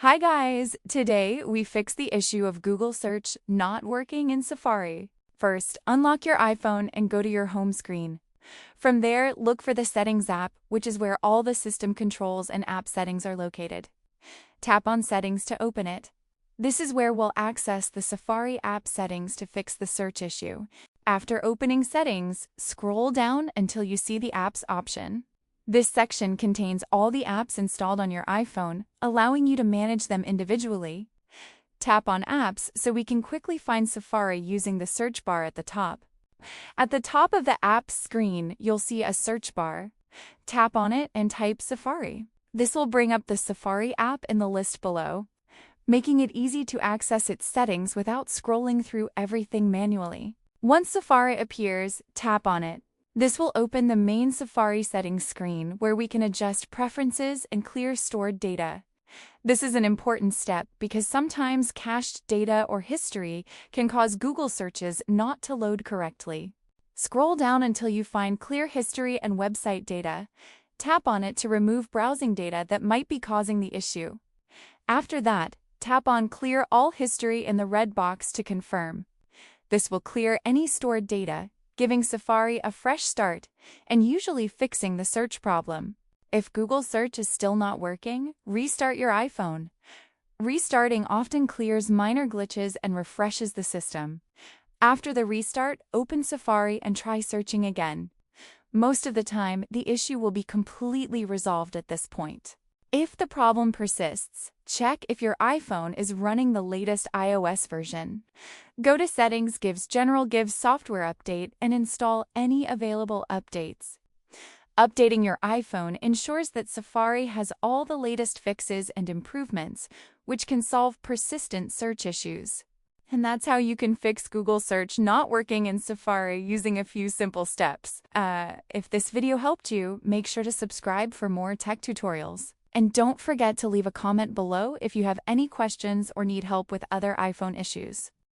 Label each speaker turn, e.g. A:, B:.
A: Hi guys! Today we fix the issue of Google search not working in Safari. First, unlock your iPhone and go to your home screen. From there, look for the Settings app, which is where all the system controls and app settings are located. Tap on Settings to open it. This is where we'll access the Safari app settings to fix the search issue. After opening Settings, scroll down until you see the Apps option. This section contains all the apps installed on your iPhone, allowing you to manage them individually. Tap on Apps so we can quickly find Safari using the search bar at the top. At the top of the Apps screen, you'll see a search bar. Tap on it and type Safari. This will bring up the Safari app in the list below, making it easy to access its settings without scrolling through everything manually. Once Safari appears, tap on it. This will open the main Safari settings screen where we can adjust preferences and clear stored data. This is an important step because sometimes cached data or history can cause Google searches not to load correctly. Scroll down until you find Clear History and Website Data. Tap on it to remove browsing data that might be causing the issue. After that, tap on Clear All History in the red box to confirm. This will clear any stored data, giving Safari a fresh start and usually fixing the search problem. If Google search is still not working, restart your iPhone. Restarting often clears minor glitches and refreshes the system. After the restart, open Safari and try searching again. Most of the time, the issue will be completely resolved at this point. If the problem persists, check if your iPhone is running the latest iOS version. Go to Settings, Give Software Update, and install any available updates. Updating your iPhone ensures that Safari has all the latest fixes and improvements, which can solve persistent search issues. And that's how you can fix Google search not working in Safari using a few simple steps. If this video helped you, make sure to subscribe for more tech tutorials. And don't forget to leave a comment below if you have any questions or need help with other iPhone issues.